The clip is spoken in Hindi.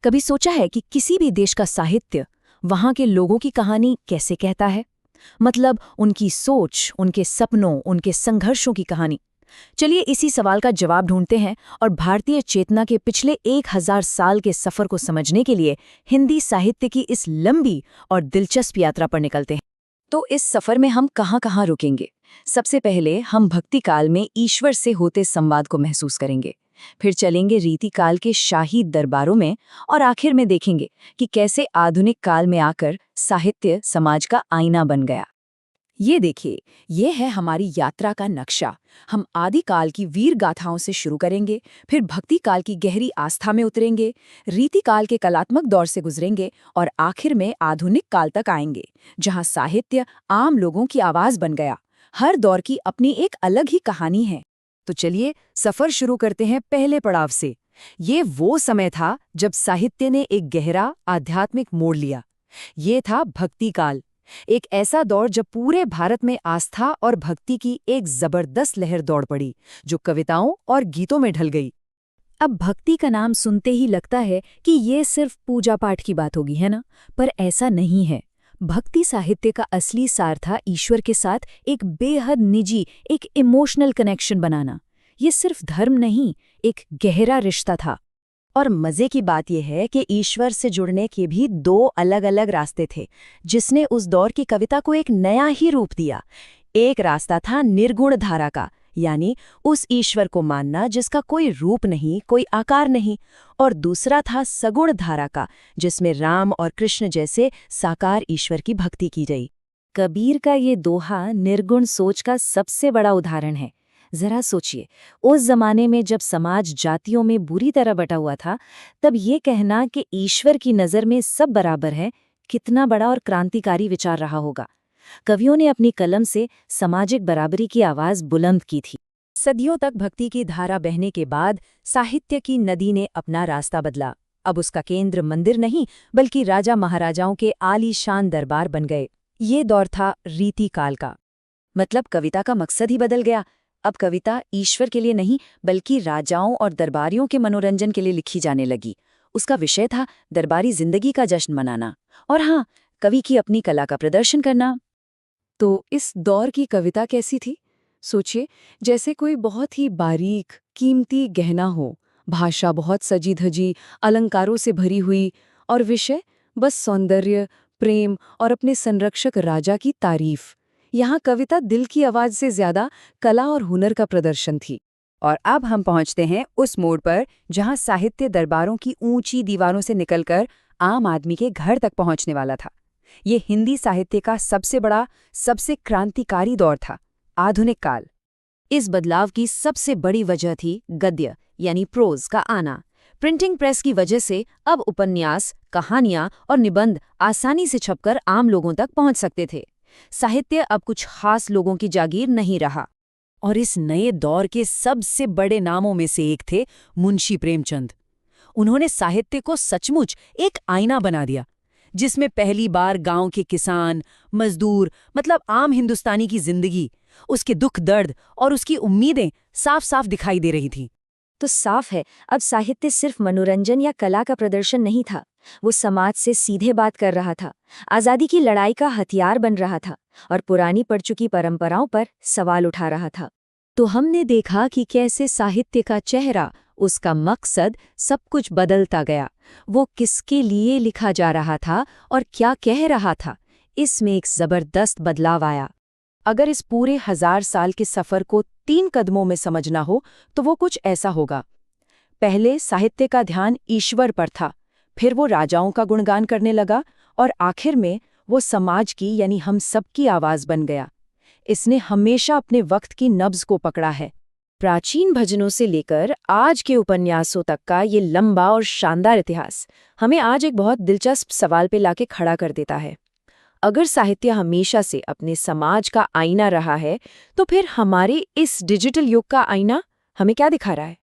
कभी सोचा है कि किसी भी देश का साहित्य वहाँ के लोगों की कहानी कैसे कहता है? मतलब उनकी सोच, उनके सपनों, उनके संघर्षों की कहानी। चलिए इसी सवाल का जवाब ढूंढते हैं और भारतीय चेतना के पिछले 1000 साल के सफर को समझने के लिए हिंदी साहित्य की इस लंबी और दिलचस्प यात्रा पर निकलते हैं। तो इस सफर में हम कहाँ-कहाँ रुकेंगे? सबसे पहले हम भक्ति काल में ईश्वर से होते संवाद को महसूस करेंगे। फिर चलेंगे रीति काल के शाही दरबारों में और आखिर में देखेंगे कि कैसे आधुनिक काल में आकर साहित्य समाज का आईना बन गया। ये देखिए, ये है हमारी यात्रा का नक्शा। हम आदिकाल की वीर गाथाओं से शुरू करेंगे, फिर भक्ति काल की गहरी आस्था में उतरेंगे, रीति काल के कलात्मक दौर से गुजरेंगे और आखिर में आधुनिक काल तक आएंगे, जहां साहित्य आम लोगों की आवाज बन गया। हर दौर की अपनी एक अलग ही कहानी है। तो चलिए सफर शुरू करते हैं पहले पड़ाव से। ये वो समय था जब साहित्य ने एक गहरा आध्यात्मिक मोड़ लिया। ये था भक्ति काल, एक ऐसा दौर जब पूरे भारत में आस्था और भक्ति की एक जबरदस्त लहर दौड़ पड़ी, जो कविताओं और गीतों में ढल गई। अब भक्ति का नाम सुनते ही लगता है कि ये सिर्फ पूजा पाठ की बात होगी, है ना? पर ऐसा नहीं है। भक्ति साहित्य का असली सार था ईश्वर के साथ एक बेहद निजी, एक इमोशनल कनेक्शन बनाना। ये सिर्फ धर्म नहीं, एक गहरा रिश्ता था। और मजे की बात यह है कि ईश्वर से जुड़ने के भी दो अलग-अलग रास्ते थे, जिसने उस दौर की कविता को एक नया ही रूप दिया। एक रास्ता था निर्गुण धारा का, यानी उस ईश्वर को मानना जिसका कोई रूप नहीं, कोई आकार नहीं, और दूसरा था सगुण धारा का, जिसमें राम और कृष्ण जैसे साकार ईश्वर की भक्ति की गई। कबीर का ये दोहा निर्गुण सोच का सबसे बड़ा उदाहरण है। जरा सोचिए, उस जमाने में जब समाज जातियों में बुरी तरह बटा हुआ था, तब ये कहना कि ईश्वर की नज़र में सब बराबर है, कितना बड़ा और क्रांतिकारी विचार रहा होगा। कवियों ने अपनी कलम से सामाजिक बराबरी की आवाज बुलंद की थी। सदियों तक भक्ति की धारा बहने के बाद साहित्य की नदी ने अपना रास्ता बदला। अब उसका केंद्र मंदिर नहीं, बल्कि राजा महाराजाओं के आलीशान दरबार बन गए। ये दौर था रीति काल का। मतलब कविता का मकसद ही बदल गया। अब कविता ईश्वर के लिए नहीं, बल्कि राजाओं और दरबारियों के मनोरंजन के लिए लिखी जाने लगी। उसका विषय था दरबारी जिंदगी का जश्न मनाना, और हाँ, कवि की अपनी कला का प्रदर्शन करना। तो इस दौर की कविता कैसी थी? सोचिए, जैसे कोई बहुत ही बारीक, कीमती गहना हो, भाषा बहुत सजी धजी, अलंकारों से भरी हुई, और विषय बस सौंदर्य, प्रेम और अपने संरक्षक राजा की तारीफ। यहाँ कविता दिल की आवाज से ज्यादा कला और हुनर का प्रदर्शन थी। और अब हम पहुँचते हैं उस मोड़ पर जहाँ साहित्य दरबारों की ऊंची दीवारों से निकलकर आम आदमी के घर तक पहुँचने वाला था। ये हिंदी साहित्य का सबसे बड़ा, सबसे क्रांतिकारी दौर था, आधुनिक काल। इस बदलाव की सबसे बड़ी वजह थी गद्य यानी प्रोज का आना। प्रिंटिंग प्रेस की वजह से अब उपन्यास, कहानियां और निबंध आसानी से छपकर आम लोगों तक पहुंच सकते थे। साहित्य अब कुछ खास लोगों की जागीर नहीं रहा। और इस नए दौर के सबसे बड़े नामों में से एक थे मुंशी प्रेमचंद। उन्होंने साहित्य को सचमुच एक आईना बना दिया, जिसमें पहली बार गांव के किसान, मजदूर, मतलब आम हिंदुस्तानी की जिंदगी, उसके दुख दर्द और उसकी उम्मीदें साफ साफ दिखाई दे रही थीं। तो साफ है, अब साहित्य सिर्फ मनोरंजन या कला का प्रदर्शन नहीं था, वो समाज से सीधे बात कर रहा था, आज़ादी की लड़ाई का हथियार बन रहा था और पुरानी पड़ चुकी परंपराओं पर सवाल उठा रहा था। तो हमने देखा कि कैसे साहित्य का चेहरा, उसका मकसद, सब कुछ बदलता गया। वो किसके लिए लिखा जा रहा था और क्या कह रहा था, इसमें एक जबरदस्त बदलाव आया। अगर इस पूरे 1000 साल के सफर को 3 कदमों में समझना हो तो वो कुछ ऐसा होगा। पहले साहित्य का ध्यान ईश्वर पर था, फिर वो राजाओं का गुणगान करने लगा, और आखिर में वो समाज की यानी हम सबकी आवाज बन गया। इसने हमेशा अपने वक्त की नब्ज को पकड़ा है। प्राचीन भजनों से लेकर आज के उपन्यासों तक का ये लंबा और शानदार इतिहास हमें आज एक बहुत दिलचस्प सवाल पे लाके खड़ा कर देता है। अगर साहित्य हमेशा से अपने समाज का आईना रहा है, तो फिर हमारे इस डिजिटल युग का आईना हमें क्या दिखा रहा है?